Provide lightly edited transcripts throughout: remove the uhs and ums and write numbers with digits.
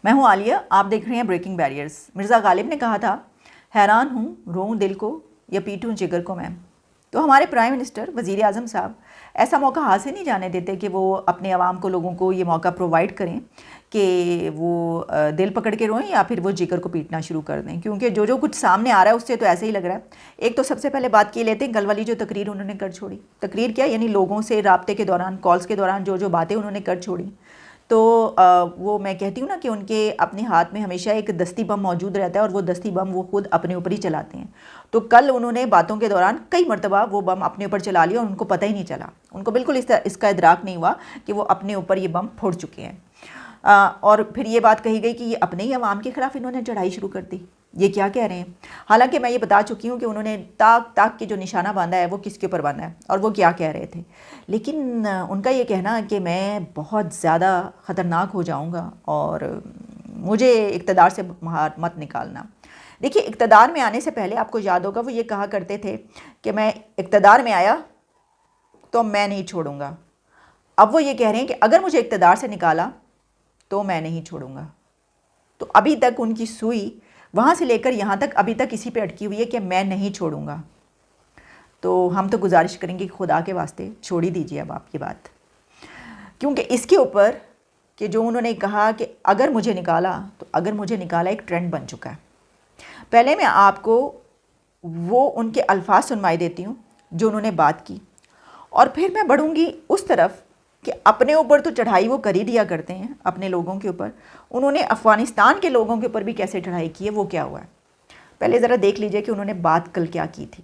میں ہوں عالیہ، آپ دیکھ رہے ہیں بریکنگ بیریئرز۔ مرزا غالب نے کہا تھا، حیران ہوں روؤں دل کو یا پیٹوں جگر کو میں۔ تو ہمارے پرائم منسٹر وزیر اعظم صاحب ایسا موقع ہاتھ سے نہیں جانے دیتے کہ وہ اپنے عوام کو، لوگوں کو یہ موقع پرووائڈ کریں کہ وہ دل پکڑ کے روئیں یا پھر وہ جگر کو پیٹنا شروع کر دیں، کیونکہ جو کچھ سامنے آ رہا ہے اس سے تو ایسے ہی لگ رہا ہے۔ ایک تو سب سے پہلے بات کی لیتے ہیں کل والی جو تقریر انہوں نے کر چھوڑی۔ تقریر کیا، یعنی لوگوں سے رابطے کے دوران، کالز کے دوران جو باتیں انہوں نے کر چھوڑی، تو وہ میں کہتی ہوں نا کہ ان کے اپنے ہاتھ میں ہمیشہ ایک دستی بم موجود رہتا ہے، اور وہ دستی بم وہ خود اپنے اوپر ہی چلاتے ہیں۔ تو کل انہوں نے باتوں کے دوران کئی مرتبہ وہ بم اپنے اوپر چلا لیا اور ان کو پتہ ہی نہیں چلا، ان کو بالکل اس کا ادراک نہیں ہوا کہ وہ اپنے اوپر یہ بم پھوڑ چکے ہیں۔ اور پھر یہ بات کہی گئی کہ یہ اپنے ہی عوام کے خلاف انہوں نے چڑھائی شروع کر دی۔ یہ کیا کہہ رہے ہیں؟ حالانکہ میں یہ بتا چکی ہوں کہ انہوں نے تاک کے جو نشانہ باندھا ہے وہ کس کے اوپر باندھا ہے اور وہ کیا کہہ رہے تھے، لیکن ان کا یہ کہنا کہ میں بہت زیادہ خطرناک ہو جاؤں گا اور مجھے اقتدار سے مت نکالنا۔ دیکھیے، اقتدار میں آنے سے پہلے آپ کو یاد ہوگا وہ یہ کہا کرتے تھے کہ میں اقتدار میں آیا تو میں نہیں چھوڑوں گا۔ اب وہ یہ کہہ رہے ہیں کہ اگر مجھے اقتدار سے نکالا تو میں نہیں چھوڑوں گا۔ تو ابھی تک ان کی سوئی وہاں سے لے کر یہاں تک ابھی تک اسی پہ اٹکی ہوئی ہے کہ میں نہیں چھوڑوں گا۔ تو ہم تو گزارش کریں گے کہ خدا کے واسطے چھوڑ ہی دیجیے اب آپ کی بات، کیونکہ اس کے اوپر کہ جو انہوں نے کہا کہ اگر مجھے نکالا، تو اگر مجھے نکالا ایک ٹرینڈ بن چکا ہے۔ پہلے میں آپ کو وہ ان کے الفاظ سنوائی دیتی ہوں جو انہوں نے بات کی، اور پھر میں بڑھوں گی اس طرف کہ اپنے اوپر تو چڑھائی وہ کر ہی دیا کرتے ہیں اپنے لوگوں کے اوپر، انہوں نے افغانستان کے لوگوں کے اوپر بھی کیسے چڑھائی کی ہے، وہ کیا ہوا ہے۔ پہلے ذرا دیکھ لیجئے کہ انہوں نے بات کل کیا کی تھی۔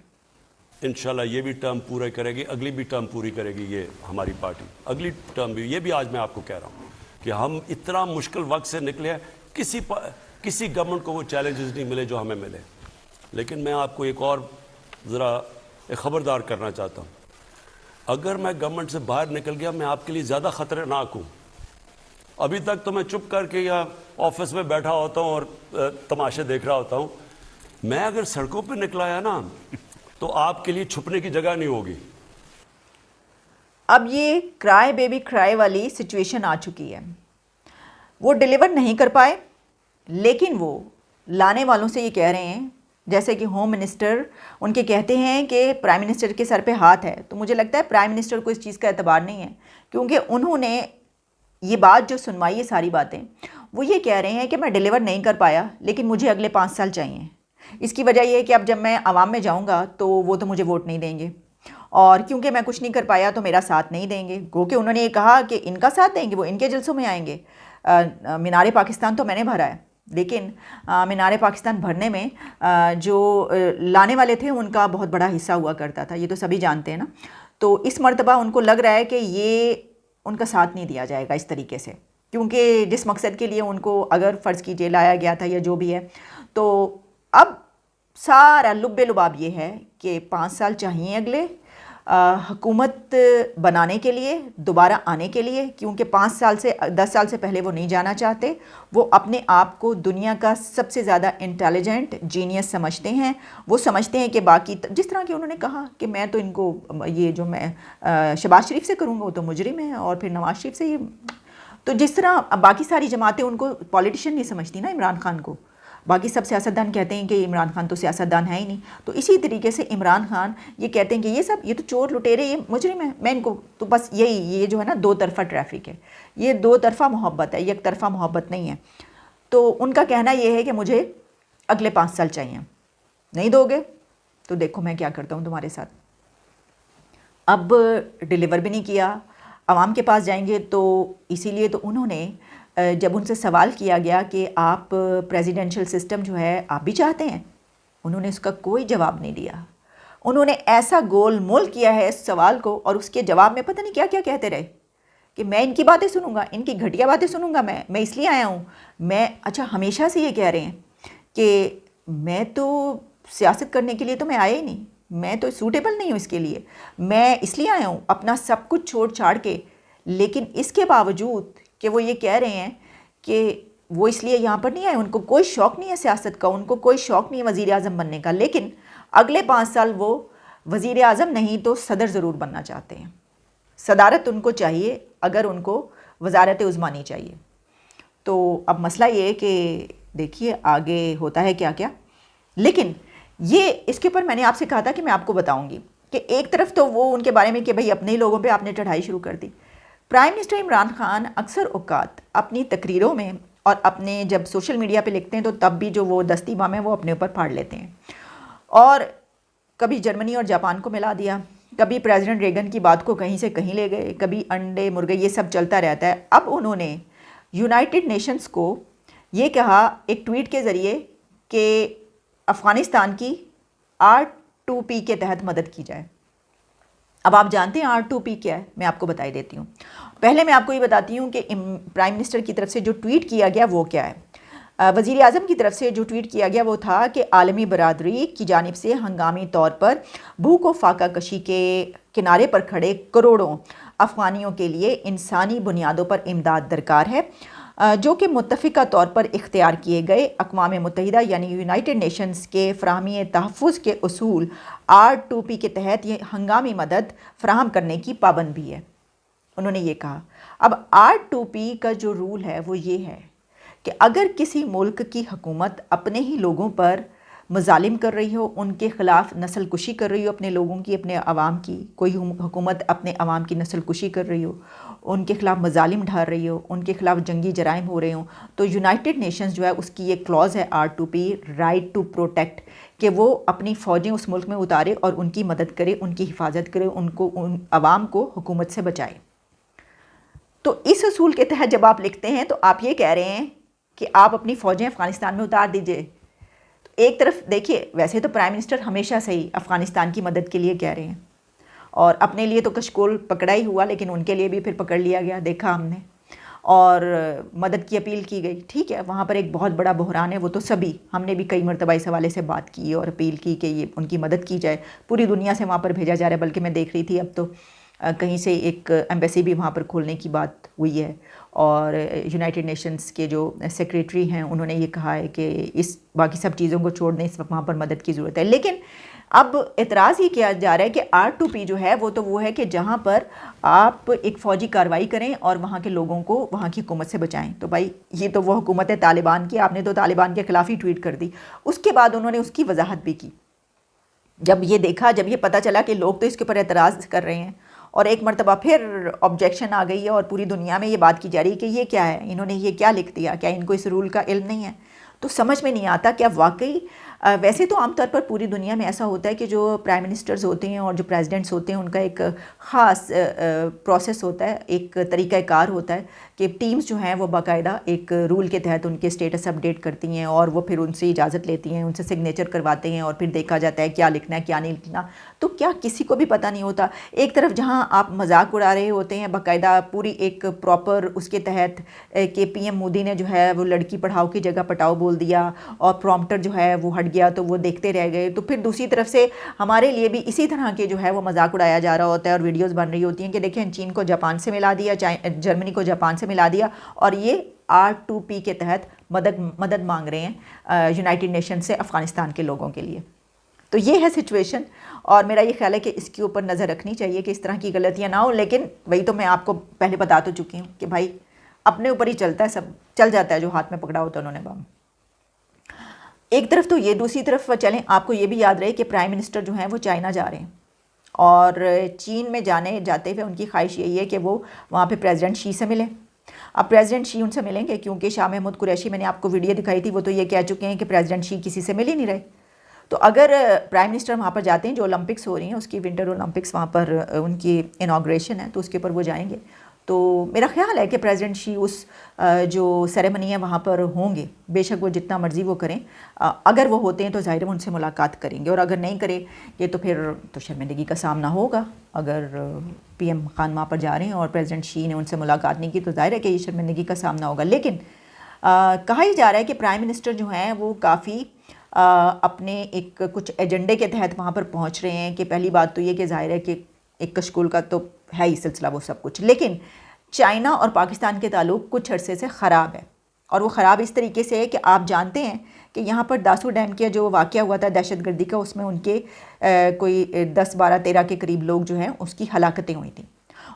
انشاءاللہ یہ بھی ٹرم پورا کرے گی، اگلی بھی ٹرم پوری کرے گی یہ ہماری پارٹی، اگلی ٹرم بھی۔ یہ بھی آج میں آپ کو کہہ رہا ہوں کہ ہم اتنا مشکل وقت سے نکلے ہیں، کسی گورنمنٹ کو وہ چیلنجز نہیں ملے جو ہمیں ملے۔ لیکن میں آپ کو ایک اور ذرا خبردار کرنا چاہتا ہوں، اگر میں گورنمنٹ سے باہر نکل گیا میں آپ کے لیے زیادہ خطرناک ہوں۔ ابھی تک تو میں چپ کر کے یا آفس میں بیٹھا ہوتا ہوں اور تماشے دیکھ رہا ہوتا ہوں، میں اگر سڑکوں پہ نکلا ہے نا تو آپ کے لیے چھپنے کی جگہ نہیں ہوگی۔ اب یہ کرائے بیبی کرائے والی سچویشن آ چکی ہے۔ وہ ڈیلیور نہیں کر پائے، لیکن وہ لانے والوں سے یہ کہہ رہے ہیں، جیسے کہ ہوم منسٹر ان کے کہتے ہیں کہ پرائم منسٹر کے سر پہ ہاتھ ہے، تو مجھے لگتا ہے پرائم منسٹر کو اس چیز کا اعتبار نہیں ہے، کیونکہ انہوں نے یہ بات جو سنوائی ہے، ساری باتیں وہ یہ کہہ رہے ہیں کہ میں ڈیلیور نہیں کر پایا لیکن مجھے اگلے 5 سال چاہیے۔ اس کی وجہ یہ ہے کہ اب جب میں عوام میں جاؤں گا تو وہ تو مجھے ووٹ نہیں دیں گے، اور کیونکہ میں کچھ نہیں کر پایا تو میرا ساتھ نہیں دیں گے۔ گو کہ انہوں نے یہ کہا کہ ان کا ساتھ دیں گے، وہ ان کے جلسوں میں آئیں گے۔ مینار پاکستان تو میں نے بھرا ہے، لیکن مینار پاکستان بھرنے میں جو لانے والے تھے ان کا بہت بڑا حصہ ہوا کرتا تھا، یہ تو سبھی جانتے ہیں نا۔ تو اس مرتبہ ان کو لگ رہا ہے کہ یہ ان کا ساتھ نہیں دیا جائے گا اس طریقے سے، کیونکہ جس مقصد کے لیے ان کو اگر فرض کیجئے لایا گیا تھا یا جو بھی ہے، تو اب سارا لب لباب یہ ہے کہ 5 سال چاہیے اگلے حکومت بنانے کے لیے، دوبارہ آنے کے لیے، کیونکہ 10 سال سے پہلے وہ نہیں جانا چاہتے۔ وہ اپنے آپ کو دنیا کا سب سے زیادہ انٹیلیجنٹ جینیس سمجھتے ہیں۔ وہ سمجھتے ہیں کہ باقی جس طرح کہ انہوں نے کہا کہ میں تو ان کو یہ جو میں شہباز شریف سے کروں گا وہ تو مجرم ہے، اور پھر نواز شریف سے، یہ تو جس طرح باقی ساری جماعتیں ان کو پولیٹیشین نہیں سمجھتی نا عمران خان کو، باقی سب سیاستدان کہتے ہیں کہ عمران خان تو سیاستدان ہے ہی نہیں، تو اسی طریقے سے عمران خان یہ کہتے ہیں کہ یہ تو چور لٹیرے، یہ مجرم ہے، میں ان کو تو بس یہ جو ہے نا 2 طرفہ ٹریفک ہے، یہ 2 طرفہ محبت ہے، یک طرفہ محبت نہیں ہے۔ تو ان کا کہنا یہ ہے کہ مجھے اگلے 5 سال چاہیے، نہیں دو گے تو دیکھو میں کیا کرتا ہوں تمہارے ساتھ۔ اب ڈیلیور بھی نہیں کیا، عوام کے پاس جائیں گے تو اسی لیے تو انہوں نے جب ان سے سوال کیا گیا کہ آپ پریزیڈنشل سسٹم جو ہے آپ بھی چاہتے ہیں، انہوں نے اس کا کوئی جواب نہیں دیا۔ انہوں نے ایسا گول مول کیا ہے اس سوال کو، اور اس کے جواب میں پتہ نہیں کیا کیا کہتے رہے کہ میں ان کی باتیں سنوں گا، ان کی گھٹیا باتیں سنوں گا، میں اس لیے آیا ہوں، میں اچھا ہمیشہ سے یہ کہہ رہے ہیں کہ میں تو سیاست کرنے کے لیے تو میں آیا ہی نہیں، میں تو سوٹیبل نہیں ہوں اس کے لیے، میں اس لیے آیا ہوں اپنا سب کچھ چھوڑ چھاڑ کے۔ لیکن اس کے باوجود کہ وہ یہ کہہ رہے ہیں کہ وہ اس لیے یہاں پر نہیں آئے، ان کو کوئی شوق نہیں ہے سیاست کا، ان کو کوئی شوق نہیں ہے وزیر اعظم بننے کا، لیکن اگلے 5 سال وہ وزیر اعظم نہیں تو صدر ضرور بننا چاہتے ہیں۔ صدارت ان کو چاہیے، اگر ان کو وزارت عظمیٰ نہیں چاہیے۔ تو اب مسئلہ یہ ہے کہ دیکھیے آگے ہوتا ہے کیا کیا. لیکن یہ اس کے اوپر میں نے آپ سے کہا تھا کہ میں آپ کو بتاؤں گی کہ ایک طرف تو وہ ان کے بارے میں کہ بھئی اپنے ہی لوگوں پہ آپ نے چڑھائی شروع کر دی. پرائم منسٹر عمران خان اکثر اوقات اپنی تقریروں میں اور اپنے جب سوشل میڈیا پہ لکھتے ہیں تو تب بھی جو وہ دستی بم ہے وہ اپنے اوپر پھاڑ لیتے ہیں. اور کبھی جرمنی اور جاپان کو ملا دیا، کبھی پریزیڈنٹ ریگن کی بات کو کہیں سے کہیں لے گئے، کبھی انڈے مرغے، یہ سب چلتا رہتا ہے. اب انہوں نے یونائٹڈ نیشنز کو یہ کہا ایک ٹویٹ کے ذریعے کہ افغانستان کی R2P کے تحت مدد کی جائے. اب آپ جانتے ہیں R2P کیا ہے؟ میں آپ کو بتائی دیتی ہوں. پہلے میں آپ کو یہ بتاتی ہوں کہ پرائم منسٹر کی طرف سے جو ٹویٹ کیا گیا وہ کیا ہے. وزیر اعظم کی طرف سے جو ٹویٹ کیا گیا وہ تھا کہ عالمی برادری کی جانب سے ہنگامی طور پر بھوک و فاقہ کشی کے کنارے پر کھڑے کروڑوں افغانیوں کے لیے انسانی بنیادوں پر امداد درکار ہے، جو کہ متفقہ طور پر اختیار کیے گئے اقوام متحدہ یعنی یونائٹڈ نیشنز کے فراہمی تحفظ کے اصول R2P کے تحت یہ ہنگامی مدد فراہم کرنے کی پابند بھی ہے. انہوں نے یہ کہا. اب R2P کا جو رول ہے وہ یہ ہے کہ اگر کسی ملک کی حکومت اپنے ہی لوگوں پر مظالم کر رہی ہو، ان کے خلاف نسل کشی کر رہی ہو، اپنے لوگوں کی، اپنے عوام کی، کوئی حکومت اپنے عوام کی نسل کشی کر رہی ہو، ان کے خلاف مظالم ڈھار رہی ہو، ان کے خلاف جنگی جرائم ہو رہے ہوں، تو یونائٹڈ نیشنز جو ہے اس کی ایک کلوز ہے R2P، رائٹ ٹو پروٹیکٹ، کہ وہ اپنی فوجیں اس ملک میں اتارے اور ان کی مدد کرے، ان کی حفاظت کرے، ان عوام کو حکومت سے بچائے. تو اس اصول کے تحت جب آپ لکھتے ہیں تو آپ یہ کہہ رہے ہیں کہ آپ اپنی فوجیں افغانستان میں اتار دیجئے. تو ایک طرف دیکھیے ویسے تو پرائم منسٹر ہمیشہ سے ہی افغانستان کی مدد کے لیے کہہ رہے ہیں اور اپنے لیے تو کشکول پکڑا ہی ہوا، لیکن ان کے لیے بھی پھر پکڑ لیا گیا، دیکھا ہم نے، اور مدد کی اپیل کی گئی. ٹھیک ہے، وہاں پر ایک بہت بڑا بحران ہے، وہ تو سبھی ہم نے بھی کئی مرتبہ اس حوالے سے بات کی اور اپیل کی کہ یہ ان کی مدد کی جائے. پوری دنیا سے وہاں پر بھیجا جا رہا ہے، بلکہ میں دیکھ رہی تھی اب تو کہیں سے ایک ایمبیسی بھی وہاں پر کھولنے کی بات ہوئی ہے، اور یونائٹڈ نیشنز کے جو سیکریٹری ہیں انہوں نے یہ کہا ہے کہ اس باقی سب چیزوں کو چھوڑ دیں، اس وقت وہاں پر مدد کی ضرورت ہے. لیکن اب اعتراض یہ کیا جا رہا ہے کہ R2P جو ہے وہ ہے کہ جہاں پر آپ ایک فوجی کارروائی کریں اور وہاں کے لوگوں کو وہاں کی حکومت سے بچائیں. تو بھائی یہ تو وہ حکومت ہے طالبان کی، آپ نے تو طالبان کے خلاف ہی ٹویٹ کر دی. اس کے بعد انہوں نے اس کی وضاحت بھی کی. جب یہ پتہ چلا کہ لوگ تو اس کے اوپر اعتراض کر رہے ہیں اور ایک مرتبہ پھر آبجیکشن آ گئی ہے اور پوری دنیا میں یہ بات کی جا رہی ہے کہ یہ کیا ہے، انہوں نے یہ کیا لکھ دیا، کیا ان کو اس رول کا علم نہیں ہے. تو سمجھ میں نہیں آتا کیا واقعی ویسے تو عام طور پر پوری دنیا میں ایسا ہوتا ہے کہ جو پرائم منسٹرز ہوتے ہیں اور جو پریزیڈنٹس ہوتے ہیں ان کا ایک خاص پروسیس ہوتا ہے، ایک طریقہ کار ہوتا ہے کہ ٹیمز جو ہیں وہ باقاعدہ ایک رول کے تحت ان کے اسٹیٹس اپڈیٹ کرتی ہیں اور وہ پھر ان سے اجازت لیتی ہیں، ان سے سگنیچر کرواتے ہیں اور پھر دیکھا جاتا ہے کیا لکھنا ہے کیا نہیں لکھنا. تو کیا کسی کو بھی پتہ نہیں ہوتا؟ ایک طرف جہاں آپ مذاق اڑا رہے ہوتے ہیں باقاعدہ پوری ایک پراپر اس کے تحت کہ پی ایم مودی نے جو ہے وہ لڑکی پڑھاؤ کی جگہ پٹاؤ بول دیا اور پرومپٹر جو ہے وہ ہٹ گیا تو وہ دیکھتے رہ گئے. تو پھر دوسری طرف سے ہمارے لیے بھی اسی طرح کے جو ہے وہ مذاق اڑایا جا رہا ہوتا ہے اور ویڈیوز بن رہی ہوتی ہیں کہ دیکھیں چین کو جاپان سے ملا دیا، جرمنی کو جاپان سے ملا دیا، اور یہ R2P کے تحت مدد مانگ رہے ہیں یونائٹڈ نیشن سے افغانستان کے لوگوں کے لیے. تو یہ ہے سچویشن، اور میرا یہ خیال ہے کہ اس کے اوپر نظر رکھنی چاہیے کہ اس طرح کی غلطیاں نہ ہوں. لیکن وہی تو میں آپ کو پہلے بتا تو چکی ہوں کہ بھائی اپنے اوپر ہی چلتا ہے، سب چل جاتا ہے جو ہاتھ میں پکڑا ہوتا ہے انہوں نے بم. ایک طرف تو یہ، دوسری طرف چلیں آپ کو یہ بھی یاد رہے کہ پرائم منسٹر جو ہیں وہ چائنا جا رہے ہیں اور چین میں جاتے ہوئے ان کی خواہش یہی ہے کہ وہ وہاں پہ پریزیڈنٹ شی سے ملیں. اب پریزیڈنٹ شی ان سے ملیں گے کیونکہ شاہ محمود قریشی، میں نے آپ کو ویڈیو دکھائی تھی، وہ تو یہ کہہ چکے ہیں کہ پریزیڈنٹ شی کسی سے مل ہی نہیں رہے. تو اگر پرائم منسٹر وہاں پر جاتے ہیں، جو اولمپکس ہو رہی ہیں اس کی ونٹر اولمپکس وہاں پر ان کی انوگریشن ہے تو اس کے اوپر وہ جائیں گے، تو میرا خیال ہے کہ پریزیڈنٹ شی اس جو سیریمنی ہے وہاں پر ہوں گے. بے شک وہ جتنا مرضی وہ کریں، اگر وہ ہوتے ہیں تو ظاہر ہے ان سے ملاقات کریں گے، اور اگر نہیں کریں یہ تو پھر تو شرمندگی کا سامنا ہوگا. اگر پی ایم خان وہاں پر جا رہے ہیں اور پریزیڈنٹ شی نے ان سے ملاقات نہیں کی تو ظاہر ہے کہ یہ شرمندگی کا سامنا ہوگا. لیکن کہا ہی جا رہا ہے کہ پرائم منسٹر جو ہیں وہ کافی اپنے ایک کچھ ایجنڈے کے تحت وہاں پر پہنچ رہے ہیں. کہ پہلی بات تو یہ کہ ظاہر ہے کہ ایک کشکول کا تو ہے ہی سلسلہ وہ سب کچھ، لیکن چائنا اور پاکستان کے تعلق کچھ عرصے سے خراب ہے، اور وہ خراب اس طریقے سے ہے کہ آپ جانتے ہیں کہ یہاں پر داسو ڈیم کا جو واقعہ ہوا تھا دہشت گردی کا، اس میں ان کے کوئی 10 12 13 کے قریب لوگ جو ہیں اس کی ہلاکتیں ہوئی تھیں.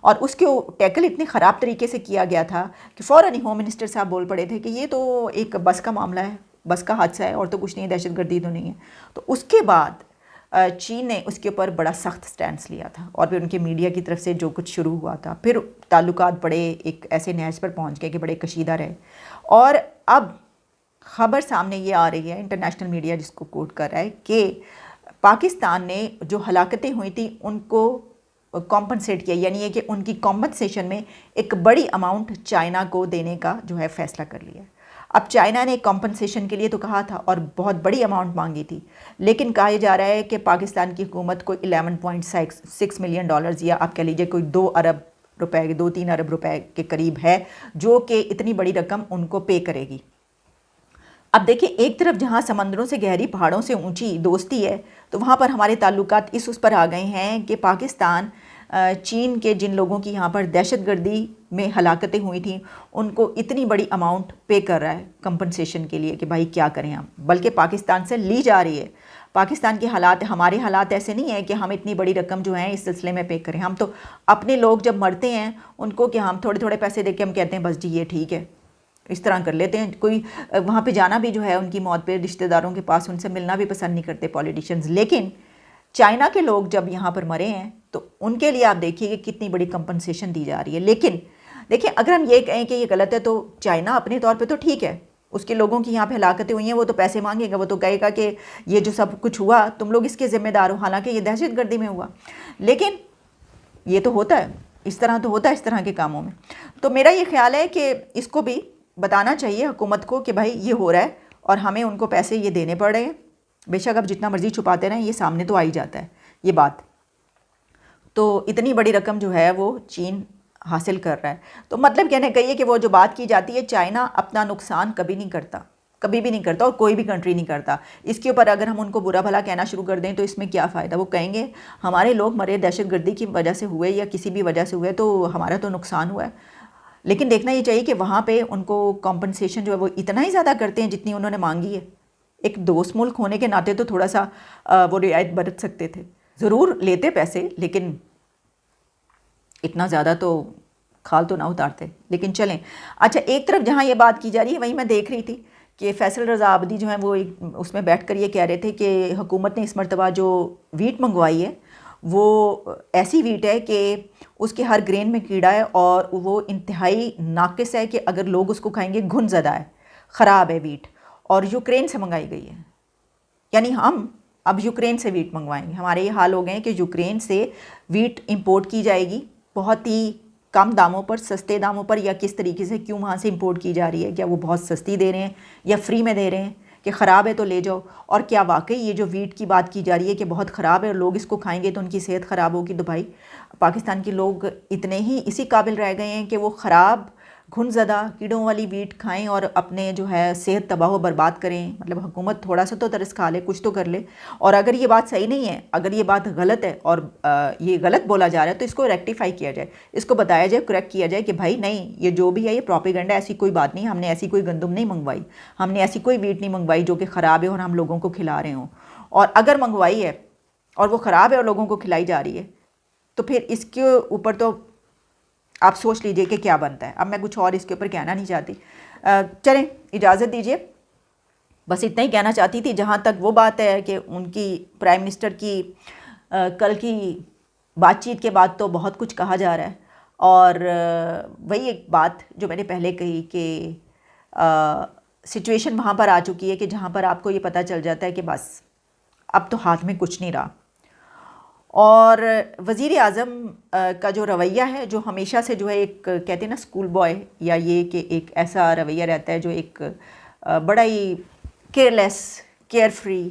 اور اس کے ٹیکل اتنے خراب طریقے سے کیا گیا تھا کہ فوراً ہی ہوم منسٹر صاحب بول پڑے تھے کہ یہ تو ایک بس کا معاملہ ہے، بس کا حادثہ ہے اور تو کچھ نہیں، دہشت گردی تو نہیں ہے۔ تو اس کے بعد چین نے اس کے اوپر بڑا سخت سٹینس لیا تھا، اور پھر ان کے میڈیا کی طرف سے جو کچھ شروع ہوا تھا، پھر تعلقات بڑے ایک ایسے نہج پر پہنچ گئے کہ بڑے کشیدہ رہے۔ اور اب خبر سامنے یہ آ رہی ہے، انٹرنیشنل میڈیا جس کو کوٹ کر رہا ہے، کہ پاکستان نے جو ہلاکتیں ہوئی تھیں ان کو کمپنسیٹ کیا، یعنی یہ کہ ان کی کمپنسیشن میں ایک بڑی اماؤنٹ چائنا کو دینے کا جو ہے فیصلہ کر لیا۔ اب چائنا نے کمپنسیشن کے لیے تو کہا تھا اور بہت بڑی اماؤنٹ مانگی تھی، لیکن کہا جا رہا ہے کہ پاکستان کی حکومت کو 11.6 ملین ڈالرز یا آپ کہہ لیجئے کوئی 2 ارب روپے 2-3 ارب روپے کے قریب ہے، جو کہ اتنی بڑی رقم ان کو پے کرے گی۔ اب دیکھیں، ایک طرف جہاں سمندروں سے گہری پہاڑوں سے اونچی دوستی ہے، تو وہاں پر ہمارے تعلقات اس پر آ گئے ہیں کہ پاکستان چین کے جن لوگوں کی یہاں پر دہشت گردی میں ہلاکتیں ہوئی تھیں ان کو اتنی بڑی اماؤنٹ پے کر رہا ہے کمپنسیشن کے لیے کہ بھائی کیا کریں ہم، بلکہ پاکستان سے لی جا رہی ہے۔ پاکستان کے حالات، ہمارے حالات ایسے نہیں ہیں کہ ہم اتنی بڑی رقم جو ہیں اس سلسلے میں پے کریں۔ ہم تو اپنے لوگ جب مرتے ہیں ان کو کہ ہم تھوڑے تھوڑے پیسے دے کے ہم کہتے ہیں بس جی یہ ٹھیک ہے، اس طرح کر لیتے ہیں۔ کوئی وہاں پہ جانا بھی جو ہے ان کی موت پہ رشتہ داروں کے پاس ان سے ملنا بھی پسند نہیں کرتے پولیٹیشنز۔ لیکن چائنا کے لوگ جب یہاں پر مرے ہیں تو ان کے لیے آپ دیکھیے کہ کتنی بڑی کمپنسیشن دی جا رہی ہے۔ لیکن دیکھیں، اگر ہم یہ کہیں کہ یہ غلط ہے تو چائنا اپنے طور پہ تو ٹھیک ہے، اس کے لوگوں کی یہاں پہ ہلاکتیں ہوئی ہیں، وہ تو پیسے مانگے گا، وہ تو کہے گا کہ یہ جو سب کچھ ہوا تم لوگ اس کے ذمہ دار ہو، حالانکہ یہ دہشت گردی میں ہوا۔ لیکن یہ تو ہوتا ہے، اس طرح تو ہوتا ہے اس طرح کے کاموں میں۔ تو میرا یہ خیال ہے کہ اس کو بھی بتانا چاہیے حکومت کو کہ بھائی یہ ہو رہا ہے اور ہمیں ان کو پیسے یہ دینے پڑ رہے ہیں۔ بے شک اب جتنا مرضی چھپاتے رہیں، یہ سامنے تو آ ہی جاتا ہے یہ بات۔ تو اتنی بڑی رقم جو ہے وہ چین حاصل کر رہا ہے، تو مطلب کہنے کہیے کہ وہ جو بات کی جاتی ہے، چائنا اپنا نقصان کبھی نہیں کرتا، کبھی بھی نہیں کرتا، اور کوئی بھی کنٹری نہیں کرتا۔ اس کے اوپر اگر ہم ان کو برا بھلا کہنا شروع کر دیں تو اس میں کیا فائدہ؟ وہ کہیں گے ہمارے لوگ مرے دہشت گردی کی وجہ سے ہوئے یا کسی بھی وجہ سے ہوئے تو ہمارا تو نقصان ہوا ہے۔ لیکن دیکھنا یہ چاہیے کہ وہاں پہ ان کو کمپنسیشن جو ہے وہ اتنا ہی زیادہ کرتے ہیں جتنی انہوں نے مانگی ہے۔ ایک دوست ملک ہونے کے ناطے تو تھوڑا سا وہ رعایت برت سکتے تھے، ضرور لیتے پیسے لیکن اتنا زیادہ تو کھال تو نہ اتارتے۔ لیکن چلیں، اچھا، ایک طرف جہاں یہ بات کی جا رہی ہے وہیں میں دیکھ رہی تھی کہ فیصل رضا عابدی جو ہیں وہ اس میں بیٹھ کر یہ کہہ رہے تھے کہ حکومت نے اس مرتبہ جو ویٹ منگوائی ہے وہ ایسی ویٹ ہے کہ اس کے ہر گرین میں کیڑا ہے اور وہ انتہائی ناقص ہے کہ اگر لوگ اس کو کھائیں گے گھن زدہ ہے، خراب ہے ویٹ، اور یوکرین سے منگائی گئی ہے۔ یعنی ہم اب یوکرین سے ویٹ منگوائیں گے۔ ہمارے یہ حال ہو گئے ہیں کہ یوکرین سے ویٹ امپورٹ کی جائے گی بہت ہی کم داموں پر، سستے داموں پر، یا کس طریقے سے، کیوں وہاں سے امپورٹ کی جا رہی ہے؟ کیا وہ بہت سستی دے رہے ہیں یا فری میں دے رہے ہیں کہ خراب ہے تو لے جاؤ؟ اور کیا واقعی یہ جو ویٹ کی بات کی جا رہی ہے کہ بہت خراب ہے اور لوگ اس کو کھائیں گے تو ان کی صحت خراب ہوگی؟ تو بھائی پاکستان کے لوگ اتنے ہی اسی قابل رہ گئے ہیں کہ وہ خراب گھن زدہ کیڑوں والی ویٹ کھائیں اور اپنے جو ہے صحت تباہ و برباد کریں؟ مطلب حکومت تھوڑا سا تو ترس کھا لے، کچھ تو کر لے۔ اور اگر یہ بات صحیح نہیں ہے، اگر یہ بات غلط ہے اور یہ غلط بولا جا رہا ہے تو اس کو ریکٹیفائی کیا جائے، اس کو بتایا جائے، کریکٹ کیا جائے کہ بھائی نہیں، یہ جو بھی ہے یہ پروپیگنڈا، ایسی کوئی بات نہیں، ہم نے ایسی کوئی گندم نہیں منگوائی، ہم نے ایسی کوئی ویٹ نہیں منگوائی جو کہ خراب ہے اور ہم لوگوں کو کھلا رہے ہوں۔ اور اگر منگوائی ہے اور وہ خراب ہے اور لوگوں کو کھلائی جا رہی ہے تو پھر اس کے اوپر تو آپ سوچ لیجئے کہ کیا بنتا ہے۔ اب میں کچھ اور اس کے اوپر کہنا نہیں چاہتی، چلیں اجازت دیجئے، بس اتنا ہی کہنا چاہتی تھی۔ جہاں تک وہ بات ہے کہ ان کی پرائم منسٹر کی کل کی بات چیت کے بعد تو بہت کچھ کہا جا رہا ہے، اور وہی ایک بات جو میں نے پہلے کہی کہ سچویشن وہاں پر آ چکی ہے کہ جہاں پر آپ کو یہ پتہ چل جاتا ہے کہ بس اب تو ہاتھ میں کچھ نہیں رہا۔ اور وزیر اعظم کا جو رویہ ہے، جو ہمیشہ سے جو ہے ایک کہتے ہیں نا اسکول بوائے، یا یہ کہ ایک ایسا رویہ رہتا ہے جو ایک بڑا ہی کیئر لیس، کیئر فری،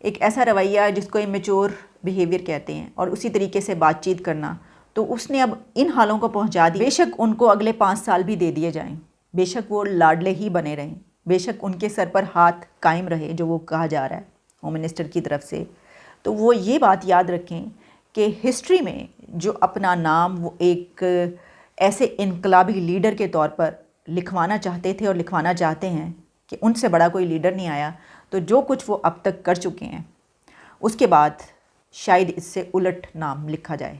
ایک ایسا رویہ ہے جس کو امیچور بیہیویئر کہتے ہیں، اور اسی طریقے سے بات چیت کرنا، تو اس نے اب ان حالوں کو پہنچا دی۔ بے شک ان کو اگلے 5 سال بھی دے دیے جائیں، بے شک وہ لاڈلے ہی بنے رہیں، بے شک ان کے سر پر ہاتھ قائم رہے جو وہ کہا جا رہا ہے ہوم منسٹر کی طرف سے، تو وہ یہ بات یاد رکھیں کہ ہسٹری میں جو اپنا نام وہ ایک ایسے انقلابی لیڈر کے طور پر لکھوانا چاہتے تھے اور لکھوانا چاہتے ہیں کہ ان سے بڑا کوئی لیڈر نہیں آیا، تو جو کچھ وہ اب تک کر چکے ہیں اس کے بعد شاید اس سے الٹ نام لکھا جائے۔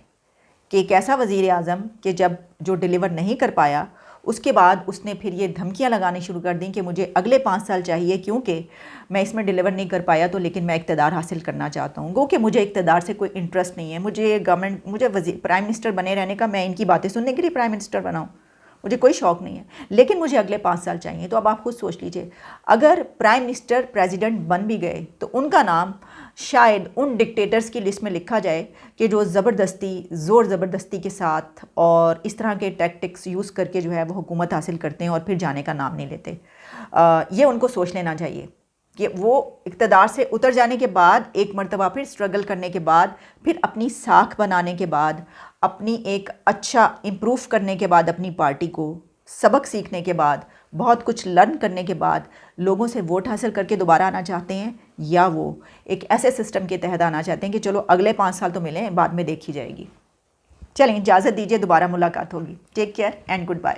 کہ ایک ایسا وزیر اعظم کہ جب جو ڈیلیور نہیں کر پایا اس کے بعد اس نے پھر یہ دھمکیاں لگانی شروع کر دیں کہ مجھے اگلے 5 سال چاہیے کیونکہ میں اس میں ڈیلیور نہیں کر پایا تو لیکن میں اقتدار حاصل کرنا چاہتا ہوں. گو کہ مجھے اقتدار سے کوئی انٹرسٹ نہیں ہے, مجھے پرائم منسٹر بنے رہنے کا, میں ان کی باتیں سننے کے لیے پرائم منسٹر بناؤں, مجھے کوئی شوق نہیں ہے, لیکن مجھے اگلے 5 سال چاہیے. تو اب آپ خود سوچ لیجئے اگر پرائم منسٹر پریزیڈنٹ بن بھی گئے تو ان کا نام شاید ان ڈکٹیٹرز کی لسٹ میں لکھا جائے کہ جو زور زبردستی کے ساتھ اور اس طرح کے ٹیکٹکس یوز کر کے جو ہے وہ حکومت حاصل کرتے ہیں اور پھر جانے کا نام نہیں لیتے. یہ ان کو سوچ لینا چاہیے کہ وہ اقتدار سے اتر جانے کے بعد ایک مرتبہ پھر سٹرگل کرنے کے بعد, پھر اپنی ساکھ بنانے کے بعد, اپنی ایک اچھا امپروف کرنے کے بعد, اپنی پارٹی کو سبق سیکھنے کے بعد, بہت کچھ لرن کرنے کے بعد لوگوں سے ووٹ حاصل کر کے دوبارہ آنا چاہتے ہیں, یا وہ ایک ایسے سسٹم کے تحت آنا چاہتے ہیں کہ چلو اگلے 5 سال تو ملیں, بعد میں دیکھی جائے گی. چلیں اجازت دیجیے, دوبارہ ملاقات ہوگی. Take care and good bye.